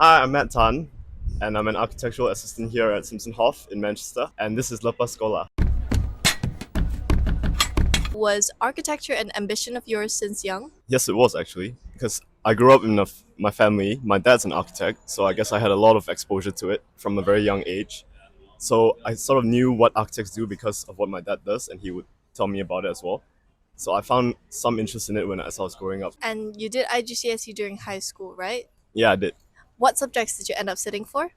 Hi, I'm Matt Tan, and I'm an architectural assistant here at Simpson Hoff in Manchester, and this is Lepas Sekolah. Was architecture an ambition of yours since young? Yes, it was actually, because I grew up in my family. My dad's an architect, so I guess I had a lot of exposure to it from a very young age. So I sort of knew what architects do because of what my dad does, and he would tell me about it as well. So I found some interest in it as I was growing up. And you did IGCSE during high school, right? Yeah, I did. What subjects did you end up sitting for?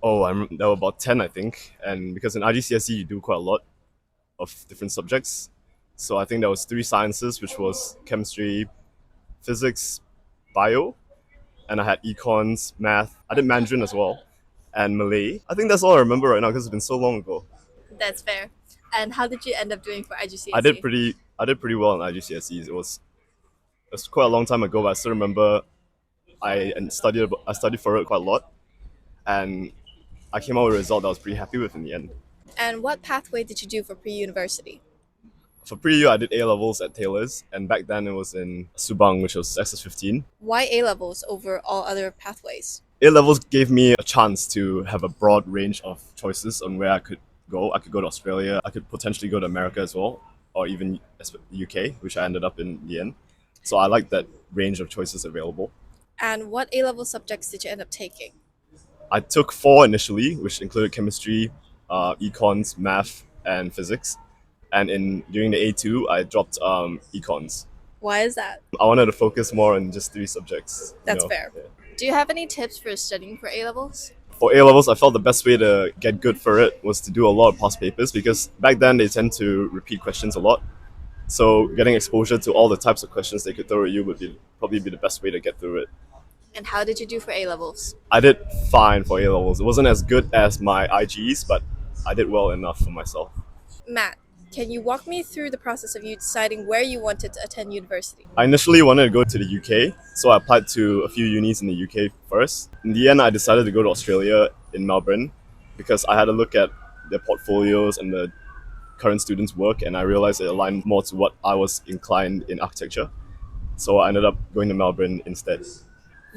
There were about 10, I think, and because in IGCSE you do quite a lot of different subjects. So I think there was three sciences, which was chemistry, physics, bio, and I had econs, math. I did Mandarin as well, and Malay. I think that's all I remember right now because it's been so long ago. That's fair. And how did you end up doing for I did IGCSE? pretty I did pretty well in IGCSEs. It was quite a long time ago, but I still remember I studied for it quite a lot, and I came out with a result that I was pretty happy with in the end. And what pathway did you do for pre-university? For pre-U, I did A levels at Taylor's, and back then it was in Subang, which was SS15. Why A levels over all other pathways? A levels gave me a chance to have a broad range of choices on where I could go. I could go to Australia. I could potentially go to America as well, or even the UK, which I ended up in the end. So I like that range of choices available. And what A level subjects did you end up taking? I took four initially, which included chemistry, econs, math, and physics. And in during the A2, I dropped econs. Why is that? I wanted to focus more on just three subjects. That's fair. Yeah. Do you have any tips for studying for A levels? For A levels, I felt the best way to get good for it was to do a lot of past papers because back then they tend to repeat questions a lot. So getting exposure to all the types of questions they could throw at you would probably be the best way to get through it. And how did you do for A levels? I did fine for A levels. It wasn't as good as my IGs, but I did well enough for myself. Matt, can you walk me through the process of you deciding where you wanted to attend university? I initially wanted to go to the UK, so I applied to a few unis in the UK first. In the end, I decided to go to Australia in Melbourne because I had a look at their portfolios and the current students' work, and I realized it aligned more to what I was inclined in architecture. So I ended up going to Melbourne instead.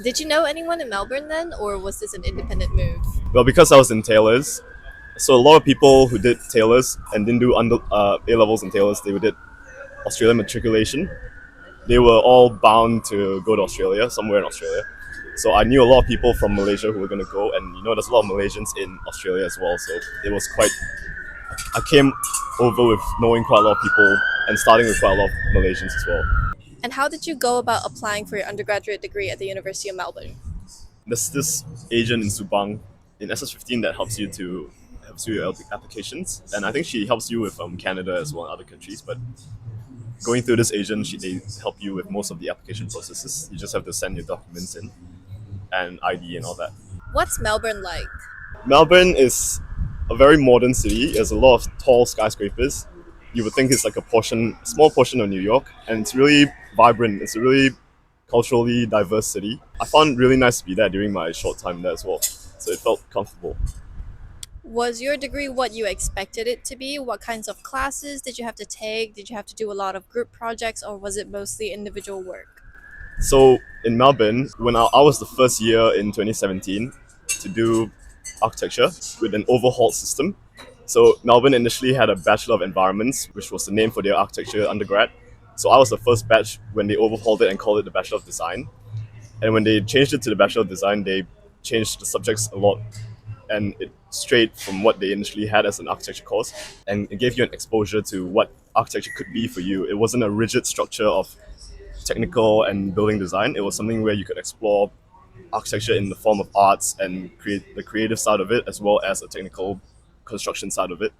Did you know anyone in Melbourne then, or was this an independent move? Well, because I was in Taylor's, so a lot of people who did Taylor's and didn't do A levels in Taylor's, they did Australian matriculation. They were all bound to go to Australia, somewhere in Australia. So I knew a lot of people from Malaysia who were going to go, and there's a lot of Malaysians in Australia as well. So it was quite. I came over with knowing quite a lot of people and starting with quite a lot of Malaysians as well. And how did you go about applying for your undergraduate degree at the University of Melbourne? There's this agent in Subang in SS15 that helps you with applications, and I think she helps you with Canada as well and other countries. But going through this agent, they help you with most of the application processes. You just have to send your documents in and ID and all that. What's Melbourne like? Melbourne is a very modern city. There's a lot of tall skyscrapers. You would think it's like small portion of New York, and it's really vibrant. It's a really culturally diverse city. I found it really nice to be there during my short time there as well. So it felt comfortable. Was your degree what you expected it to be? What kinds of classes did you have to take? Did you have to do a lot of group projects, or was it mostly individual work? So in Melbourne, when I was the first year in 2017 to do architecture with an overhauled system. So Melbourne initially had a Bachelor of Environments, which was the name for their architecture undergrad. So I was the first batch when they overhauled it and called it the Bachelor of Design. And when they changed it to the Bachelor of Design, they changed the subjects a lot, and it strayed from what they initially had as an architecture course, and it gave you an exposure to what architecture could be for you. It wasn't a rigid structure of technical and building design. It was something where you could explore architecture in the form of arts and create the creative side of it as well as a technical construction side of it.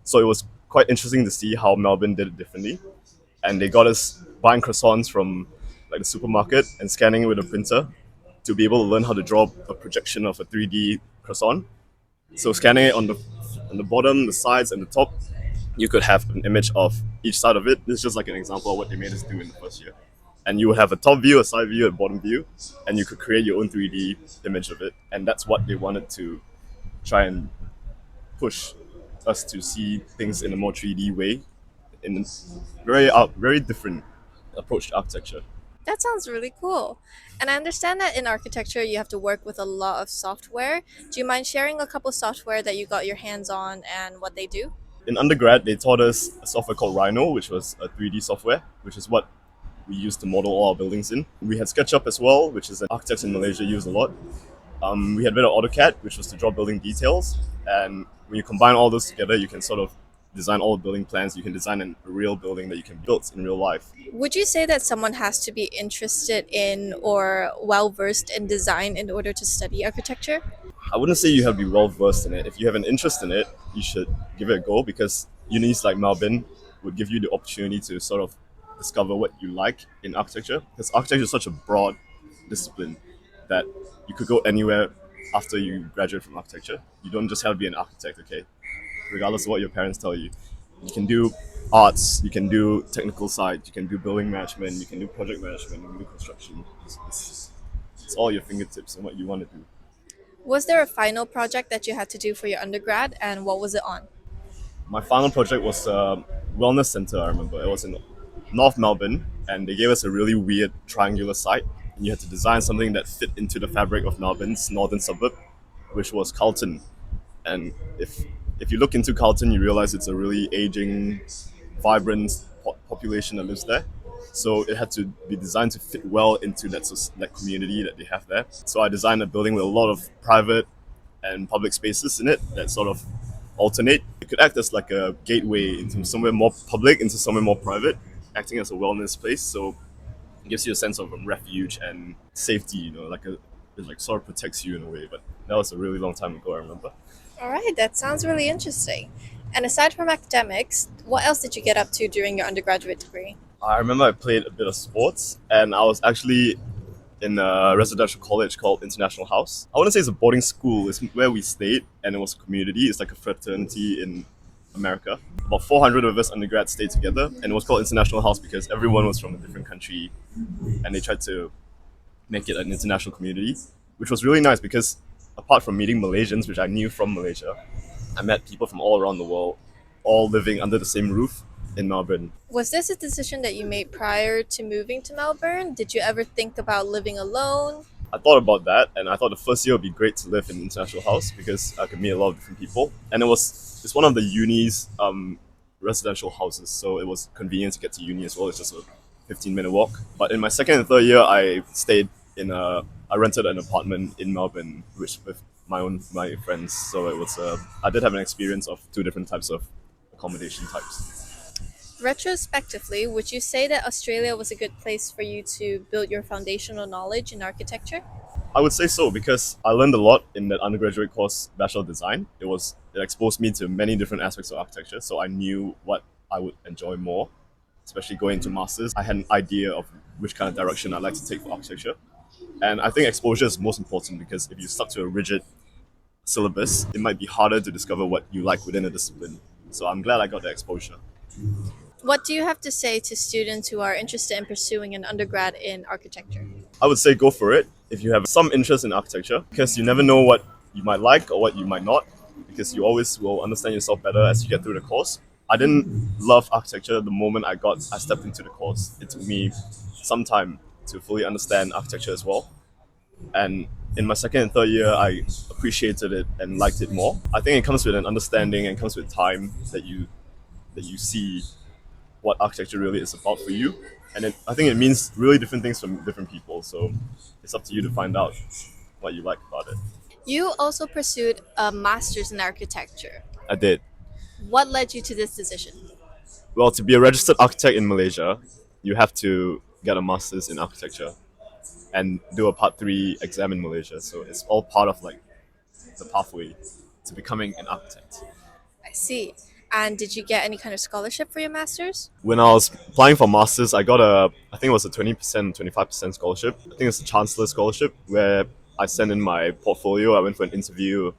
So it was quite interesting to see how Melbourne did it differently. And they got us buying croissants from like the supermarket and scanning it with a printer to be able to learn how to draw a projection of a 3D croissant. So scanning it on the bottom, the sides, and the top, you could have an image of each side of it. This is just like an example of what they made us do in the first year. And you would have a top view, a side view, a bottom view, and you could create your own 3D image of it. And that's what they wanted to try and push us to see things in a more 3D way, in very different approach to architecture. That sounds really cool. And I understand that in architecture you have to work with a lot of software. Do you mind sharing a couple software that you got your hands on and what they do? In undergrad, they taught us a software called Rhino, which was a 3D software, which is what we used to model all our buildings in. We had SketchUp as well, which is an architects in Malaysia use a lot. We had a bit of AutoCAD, which was to draw building details. And when you combine all those together, you can sort of design all the building plans. You can design a real building that you can build in real life. Would you say that someone has to be interested in or well versed in design in order to study architecture? I wouldn't say you have to be well versed in it. If you have an interest in it, you should give it a go because unis like Melbourne would give you the opportunity to sort of discover what you like in architecture. Because architecture is such a broad discipline that you could go anywhere after you graduate from architecture. You don't just have to be an architect, okay? Regardless of what your parents tell you. You can do arts, you can do technical side, you can do building management, you can do project management, you can do construction. It's all your fingertips and what you want to do. Was there a final project that you had to do for your undergrad and what was it on? My final project was a wellness center, I remember. It was in North Melbourne, and they gave us a really weird triangular site. And you had to design something that fit into the fabric of Melbourne's northern suburb, which was Carlton. And if you look into Carlton, you realize it's a really aging, vibrant population that lives there. So it had to be designed to fit well into that community that they have there. So I designed a building with a lot of private and public spaces in it that sort of alternate. It could act as like a gateway into somewhere more public, into somewhere more private, acting as a wellness place. So it gives you a sense of refuge and safety. It like sort of protects you in a way. But that was a really long time ago. I remember. All right, that sounds really interesting. And aside from academics, what else did you get up to during your undergraduate degree? I remember I played a bit of sports, and I was actually in a residential college called International House. I wouldn't say it's a boarding school, it's where we stayed, and it was a community. It's like a fraternity in America. About 400 of us undergrads stayed together, and it was called International House because everyone was from a different country, and they tried to make it an international community, which was really nice because apart from meeting Malaysians, which I knew from Malaysia, I met people from all around the world, all living under the same roof in Melbourne. Was this a decision that you made prior to moving to Melbourne? Did you ever think about living alone? I thought about that, and I thought the first year would be great to live in International House because I could meet a lot of different people. And it's one of the uni's residential houses, so it was convenient to get to uni as well. It's just a 15-minute walk. But in my second and third year, I rented an apartment in Melbourne, which with my friends. So I did have an experience of two different types of accommodation types. Retrospectively, would you say that Australia was a good place for you to build your foundational knowledge in architecture? I would say so because I learned a lot in that undergraduate course, Bachelor of Design. It exposed me to many different aspects of architecture, so I knew what I would enjoy more, especially going into masters. I had an idea of which kind of direction I'd like to take for architecture, and I think exposure is most important because if you stuck to a rigid syllabus, it might be harder to discover what you like within a discipline. So I'm glad I got the exposure. What do you have to say to students who are interested in pursuing an undergrad in architecture? I would say go for it if you have some interest in architecture because you never know what you might like or what you might not because you always will understand yourself better as you get through the course. I didn't love architecture the moment I stepped into the course. It took me some time to fully understand architecture as well. And in my second and third year, I appreciated it and liked it more. I think it comes with an understanding and comes with time that you see what architecture really is about for you. And I think it means really different things from different people. So it's up to you to find out what you like about it. You also pursued a master's in architecture. I did. What led you to this decision? Well, to be a registered architect in Malaysia, you have to get a master's in architecture and do a part 3 exam in Malaysia. So it's all part of like the pathway to becoming an architect. I see. And did you get any kind of scholarship for your master's? When I was applying for masters, I think it was a 20%, 25% scholarship. I think it's a chancellor scholarship where I sent in my portfolio. I went for an interview,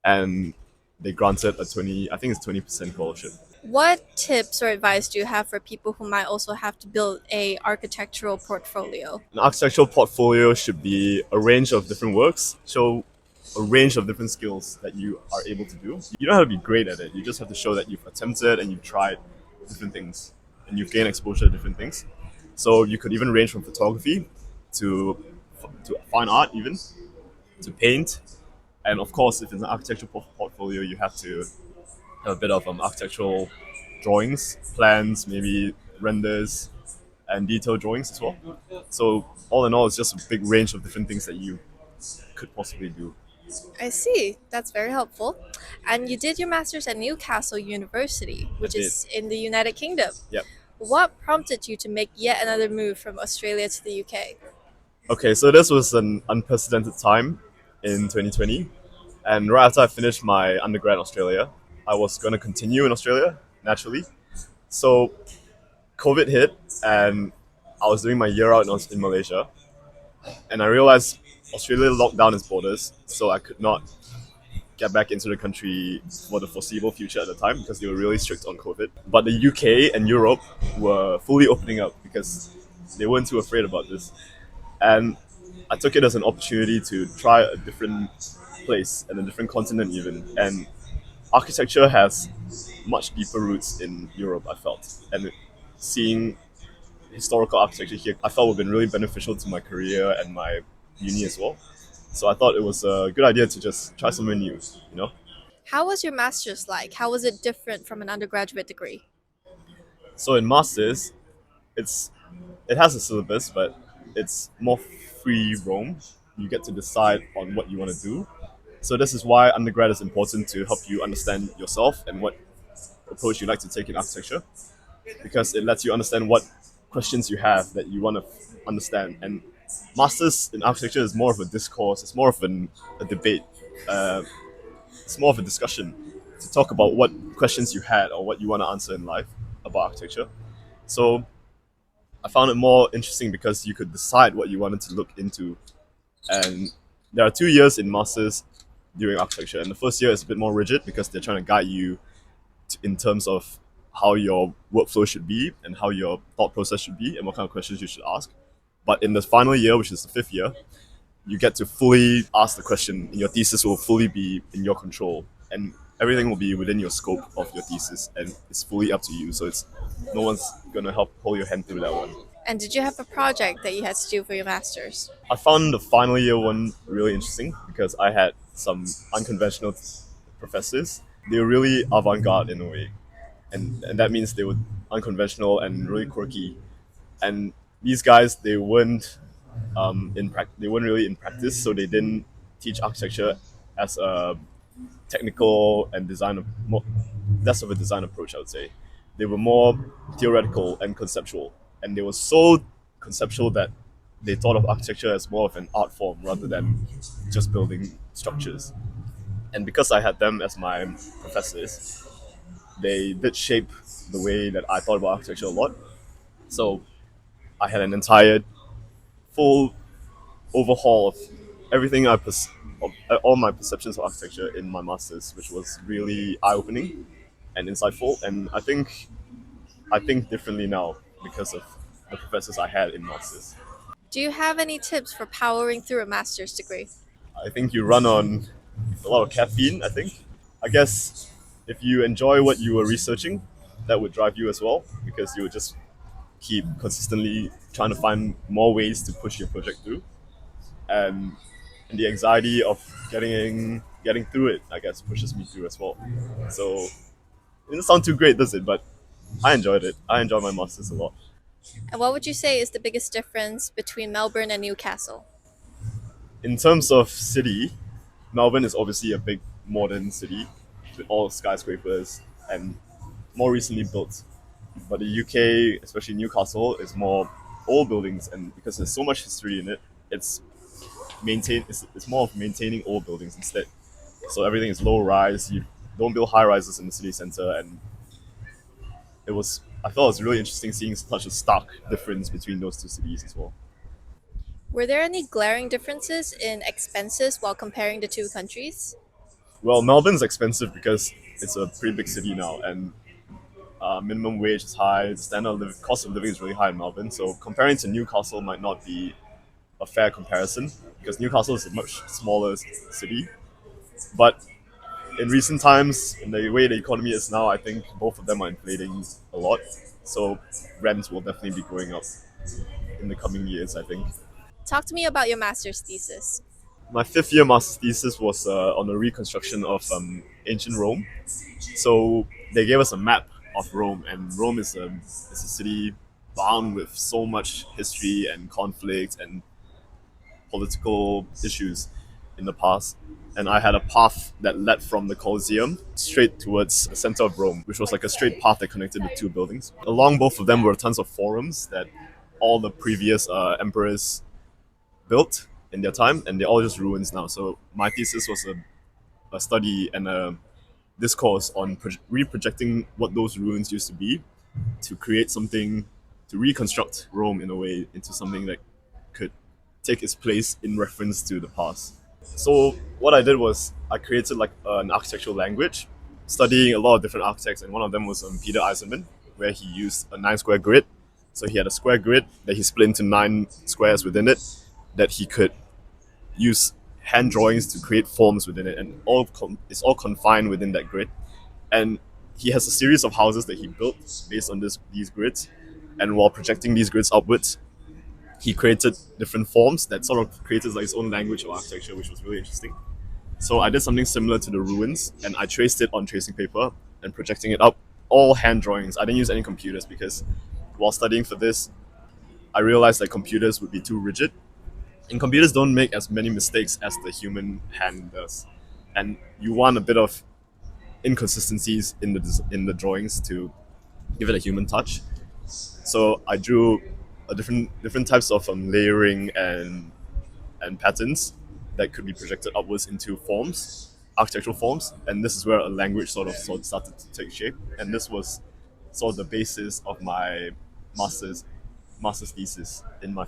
and they granted I think it's 20% scholarship. What tips or advice do you have for people who might also have to build a architectural portfolio? An architectural portfolio should be a range of different works, show a range of different skills that you are able to do. You don't have to be great at it. You just have to show that you've attempted and you've tried different things and you've gained exposure to different things. So you could even range from photography to fine art, even to paint, and of course, if it's an architecture portfolio, you have to have a bit of architectural drawings, plans, maybe renders, and detailed drawings as well. So all in all, it's just a big range of different things that you could possibly do. I see. That's very helpful. And you did your master's at Newcastle University, I which did. is in the United Kingdom. Yep. What prompted you to make yet another move from Australia to the UK? Okay, so this was an unprecedented time in 2020, and right after I finished my undergrad in Australia, I was going to continue in Australia naturally. So COVID hit, and I was doing my year out in Malaysia, and I realized Australia locked down its borders, so I could not get back into the country for the foreseeable future at the time because they were really strict on COVID. But the UK and Europe were fully opening up because they weren't too afraid about this. And I took it as an opportunity to try a different place and a different continent even. And architecture has much deeper roots in Europe, I felt. And seeing historical architecture here, I felt would have been really beneficial to my career and my uni as well. So I thought it was a good idea to just try somewhere new, you know? How was your master's like? How was it different from an undergraduate degree? So in masters, it's it has a syllabus, but it's more free roam. You get to decide on what you want to do. So this is why undergrad is important to help you understand yourself and what approach you like to take in architecture, because it lets you understand what questions you have that you want to understand. And masters in architecture is more of a discourse. It's more of a debate. Uh, it's more of a discussion to talk about what questions you had or what you want to answer in life about architecture. So I found it more interesting because you could decide what you wanted to look into. And there are 2 years in masters during architecture, and the first year is a bit more rigid because they're trying to guide you in terms of how your workflow should be and how your thought process should be and what kind of questions you should ask. But in the final year, which is the 5th year, you get to fully ask the question, and your thesis will fully be in your control, and everything will be within your scope of your thesis, and it's fully up to you. So it's no one's gonna help hold your hand through that one. And did you have a project that you had to do for your master's? I found the final year one really interesting because I had some unconventional professors. They were really avant-garde in a way, and that means they were unconventional and really quirky. And these guys, they weren't really in practice, so they didn't teach architecture as a technical and more less of a design approach, I would say. They were more theoretical and conceptual, and they were so conceptual that they thought of architecture as more of an art form rather than just building structures. And because I had them as my professors, they did shape the way that I thought about architecture a lot. So I had an entire full overhaul of everything of all my perceptions of architecture in my masters, which was really eye opening and insightful. And I think differently now because of the professors I had in masters. Do you have any tips for powering through a master's degree? I think you run on a lot of caffeine. I guess if you enjoy what you were researching, that would drive you as well because you would just keep consistently trying to find more ways to push your project through. And the anxiety of getting through it, I guess, pushes me through as well. So it doesn't sound too great, does it? But I enjoyed it. I enjoyed my masters a lot. And what would you say is the biggest difference between Melbourne and Newcastle? In terms of city, Melbourne is obviously a big modern city with all skyscrapers and more recently built. But the UK, especially Newcastle, is more old buildings, and because there's so much history in it, it's it's more of maintaining old buildings instead. So everything is low rise. You don't build high rises in the city center, and I thought it was really interesting seeing such a stark difference between those two cities as well. Were there any glaring differences in expenses while comparing the two countries? Well, Melbourne's expensive because it's a pretty big city now, and minimum wage is high. The cost of living is really high in Melbourne. So comparing to Newcastle might not be a fair comparison because Newcastle is a much smaller city. But in recent times, in the way the economy is now, I think both of them are inflating a lot. So rents will definitely be going up. in the coming years, I think. Talk to me about your master's thesis. My fifth year master's thesis was on a reconstruction of ancient Rome. So they gave us a map of Rome, and Rome is a city bound with so much history and conflict and political issues in the past. And I had a path that led from the Colosseum straight towards the center of Rome, which was like a straight path that connected the two buildings. Along both of them were tons of forums that all the previous emperors built in their time, and they're all just ruins now. So my thesis was a study and a discourse on reprojecting what those ruins used to be to create something, to reconstruct Rome in a way into something that could take its place in reference to the past. So what I did was I created like an architectural language, studying a lot of different architects, and one of them was Peter Eisenman, where he used a 9 square grid. So he had a square grid that he split into 9 squares within it, that he could use hand drawings to create forms within it, and it's all confined within that grid. And he has a series of houses that he built based on these grids, and while projecting these grids upwards, he created different forms that sort of created like his own language of architecture, which was really interesting. So I did something similar to the ruins, and I traced it on tracing paper and projecting it up. All hand drawings. I didn't use any computers because while studying for this, I realized that computers would be too rigid, and computers don't make as many mistakes as the human hand does. And you want a bit of inconsistencies in the drawings to give it a human touch. So I drew a different types of layering and patterns that could be projected upwards into forms, architectural forms, and this is where a language sort of started to take shape. And this was sort of the basis of my master's master's thesis in my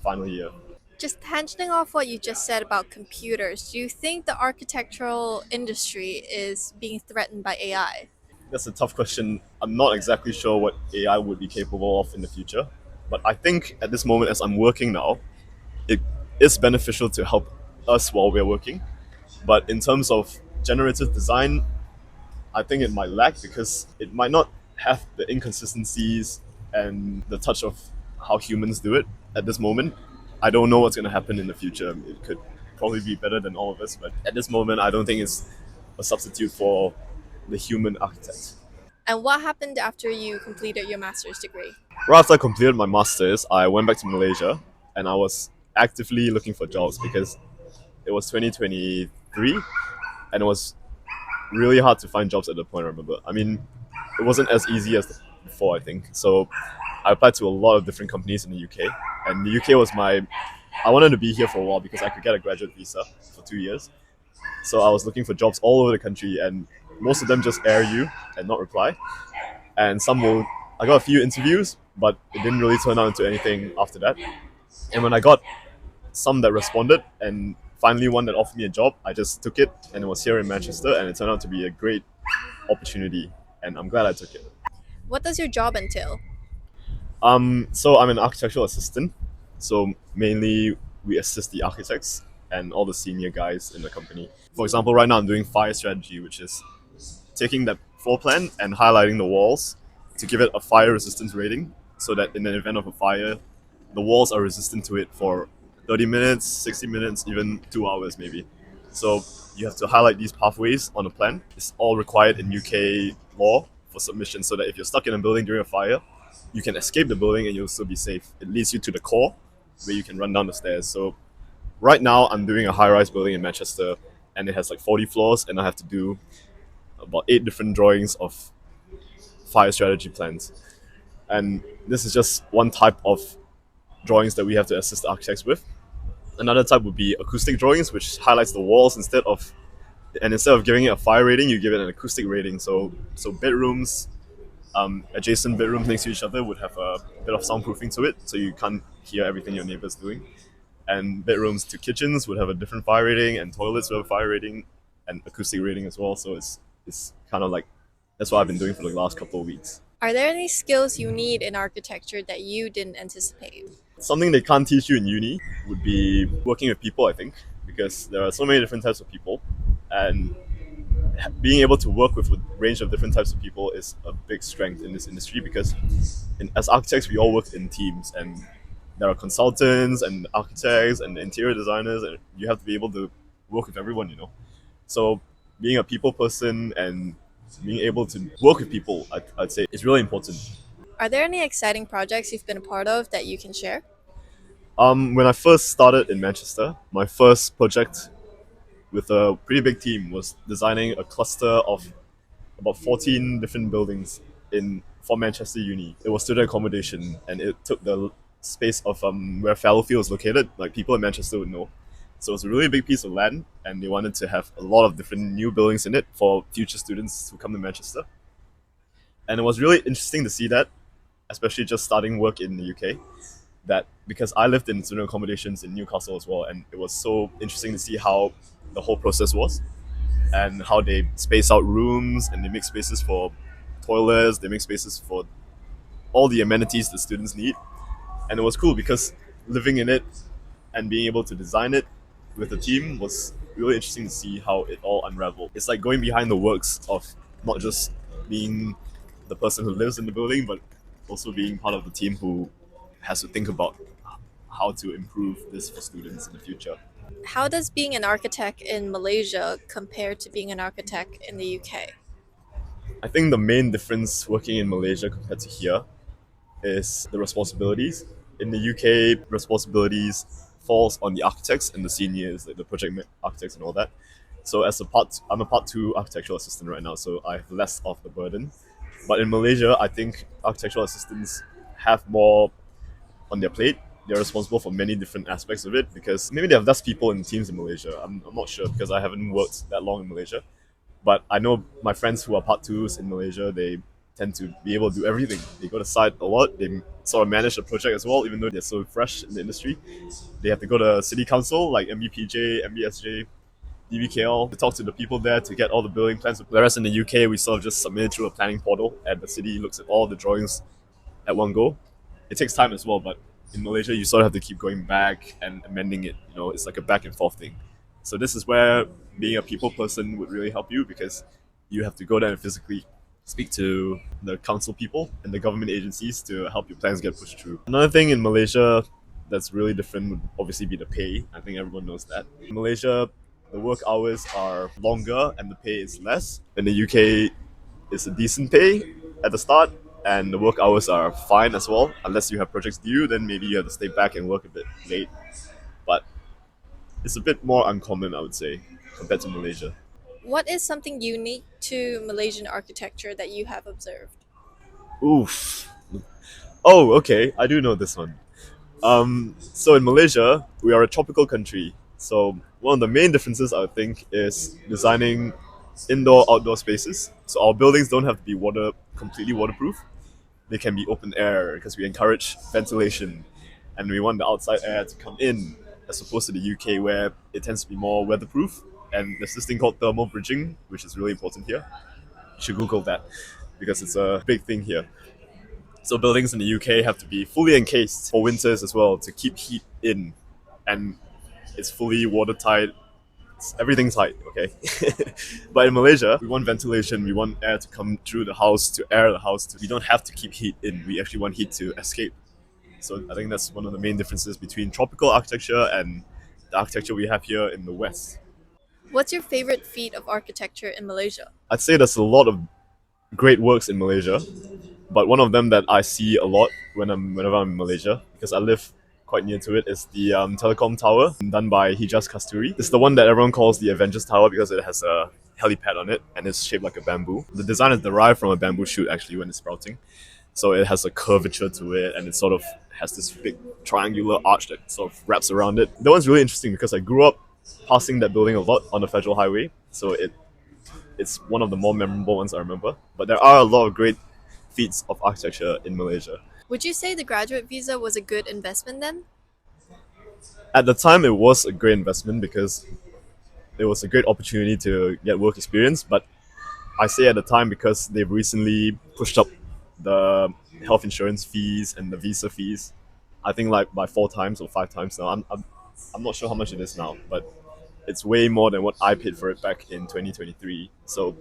final year. Just tangenting off what you just said about computers, do you think the architectural industry is being threatened by AI? That's a tough question. I'm not exactly sure what AI would be capable of in the future, but I think at this moment, as I'm working now, it is beneficial to help us while we're working. But in terms of generative design, I think it might lack because it might not have the inconsistencies and the touch of how humans do it at this moment. I don't know what's going to happen in the future. It could probably be better than all of us, but at this moment, I don't think it's a substitute for the human architect. And what happened after you completed your master's degree? Right after I completed my master's, I went back to Malaysia and I was actively looking for jobs because it was 2023 and it was really hard to find jobs at the point, I remember. I mean, it wasn't as easy as before, I think. So I applied to a lot of different companies in the UK, and the UK was I wanted to be here for a while because I could get a graduate visa for 2 years. So I was looking for jobs all over the country, and most of them just air you and not reply. And I got a few interviews, but it didn't really turn out into anything after that. And when I got some that responded, and finally one that offered me a job, I just took it, and it was here in Manchester, and it turned out to be a great opportunity, and I'm glad I took it. What does your job entail? So I'm an architectural assistant. So mainly we assist the architects and all the senior guys in the company. For example, right now I'm doing fire strategy, which is taking that floor plan and highlighting the walls to give it a fire resistance rating, so that in the event of a fire, the walls are resistant to it for 30 minutes, 60 minutes, even 2 hours maybe. So you have to highlight these pathways on a plan. It's all required in UK law for submission, so that if you're stuck in a building during a fire, you can escape the building and you'll still be safe. It leads you to the core where you can run down the stairs. So right now I'm doing a high-rise building in Manchester, and it has like 40 floors, and I have to do about 8 different drawings of fire strategy plans. And this is just one type of drawings that we have to assist the architects with. Another type would be acoustic drawings, which highlights the walls instead of giving it a fire rating, you give it an acoustic rating. So bedrooms, adjacent bedrooms next to each other would have a bit of soundproofing to it, so you can't hear everything your neighbor's doing. And bedrooms to kitchens would have a different fire rating, and toilets would have a fire rating and acoustic rating as well. So it's kind of like that's what I've been doing for the last couple of weeks. Are there any skills you need in architecture that you didn't anticipate? Something they can't teach you in uni would be working with people, I think, because there are so many different types of people, and being able to work with a range of different types of people is a big strength in this industry because as architects we all work in teams, and there are consultants and architects and interior designers, and you have to be able to work with everyone. So being a people person and being able to work with people, I'd say, is really important. Are there any exciting projects you've been a part of that you can share? When I first started in Manchester, my first project with a pretty big team was designing a cluster of about 14 different buildings in for Manchester Uni. It was student accommodation, and it took the space of where Fallowfield is located. Like people in Manchester would know. So it was a really big piece of land, and they wanted to have a lot of different new buildings in it for future students who come to Manchester. And it was really interesting to see that, especially just starting work in the UK. That because I lived in student accommodations in Newcastle as well, and it was so interesting to see how the whole process was and how they space out rooms and they make spaces for toilets, they make spaces for all the amenities the students need. And it was cool because living in it and being able to design it with the team was really interesting to see how it all unraveled. It's like going behind the works of not just being the person who lives in the building, but also being part of the team who has to think about how to improve this for students in the future. How does being an architect in Malaysia compare to being an architect in the UK? I think the main difference working in Malaysia compared to here is the responsibilities. In the UK, responsibilities falls on the architects and the seniors, like the architects and all that. So I'm a part two architectural assistant right now, so I have less of the burden. But in Malaysia, I think architectural assistants have more on their plate. They're responsible for many different aspects of it because maybe they have less people in teams in Malaysia. I'm not sure because I haven't worked that long in Malaysia. But I know my friends who are part twos in Malaysia, they tend to be able to do everything. They go to site a lot. They sort of manage the project as well, even though they're so fresh in the industry. They have to go to city council like MBPJ, MBSJ, DBKL to talk to the people there to get all the building plans. Whereas in the UK, we sort of just submit it through a planning portal, and the city looks at all the drawings at one go. It takes time as well, but in Malaysia, you sort of have to keep going back and amending it. It's like a back and forth thing. So this is where being a people person would really help you because you have to go there and physically speak to the council people and the government agencies to help your plans get pushed through. Another thing in Malaysia that's really different would obviously be the pay. I think everyone knows that. In Malaysia, the work hours are longer and the pay is less. In the UK, it's a decent pay at the start, and the work hours are fine as well. Unless you have projects due, then maybe you have to stay back and work a bit late. But it's a bit more uncommon, I would say, compared to Malaysia. What is something unique to Malaysian architecture that you have observed? Oof. Oh, okay. I do know this one. So in Malaysia, we are a tropical country. So one of the main differences I think is designing indoor outdoor spaces. So our buildings don't have to be completely waterproof. They can be open air because we encourage ventilation and we want the outside air to come in as opposed to the UK where it tends to be more weatherproof. And there's this thing called thermal bridging, which is really important here. You should Google that because it's a big thing here. So buildings in the UK have to be fully encased for winters as well to keep heat in, and it's fully watertight. Everything's tight, okay. But in Malaysia, we want ventilation. We want air to come through the house to air the house. We don't have to keep heat in. We actually want heat to escape. So I think that's one of the main differences between tropical architecture and the architecture we have here in the West. What's your favorite feat of architecture in Malaysia? I'd say there's a lot of great works in Malaysia, but one of them that I see a lot whenever I'm in Malaysia, because I live quite near to it, is the telecom tower done by Hijaz Kasturi. It's the one that everyone calls the Avengers Tower because it has a helipad on it and it's shaped like a bamboo. The design is derived from a bamboo shoot actually when it's sprouting. So it has a curvature to it and it sort of has this big triangular arch that sort of wraps around it. That one's really interesting because I grew up passing that building a lot on the federal highway. So it's one of the more memorable ones I remember. But there are a lot of great feats of architecture in Malaysia. Would you say the graduate visa was a good investment then? At the time, it was a great investment because it was a great opportunity to get work experience. But I say at the time because they've recently pushed up the health insurance fees and the visa fees. I think like by 4 times or 5 times now. I'm not sure how much it is now, but it's way more than what I paid for it back in 2023. So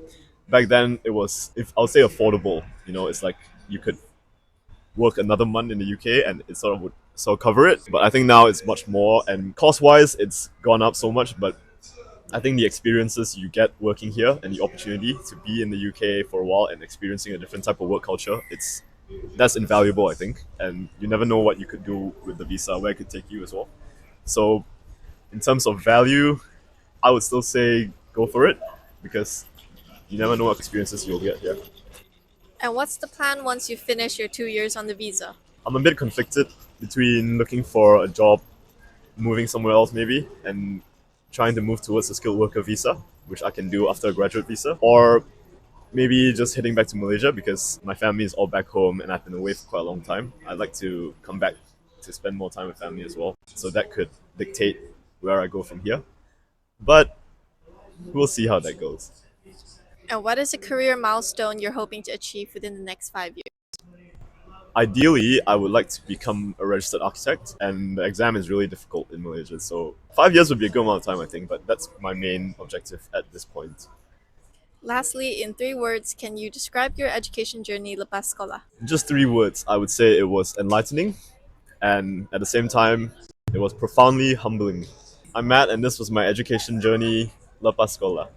back then it was, if I'll say, affordable. It's like you could work another month in the UK and it sort of would so I'll cover it. But I think now it's much more, and cost wise, it's gone up so much. But I think the experiences you get working here and the opportunity to be in the UK for a while and experiencing a different type of work culture, that's invaluable, I think. And you never know what you could do with the visa, where it could take you as well. So in terms of value, I would still say go for it because you never know what experiences you'll get here. And what's the plan once you finish your 2 years on the visa? I'm a bit conflicted between looking for a job, moving somewhere else maybe, and trying to move towards a skilled worker visa, which I can do after a graduate visa, or maybe just heading back to Malaysia because my family is all back home and I've been away for quite a long time. I'd like to come back to spend more time with family as well. So that could dictate where I go from here. But we'll see how that goes. And what is a career milestone you're hoping to achieve within the next 5 years? Ideally, I would like to become a registered architect, and the exam is really difficult in Malaysia. So 5 years would be a good amount of time, I think, but that's my main objective at this point. Lastly, in 3 words, can you describe your education journey Lepas Sekolah? Just 3 words, I would say it was enlightening, and at the same time, it was profoundly humbling. I'm Matt, and this was my education journey, Lepas Sekolah.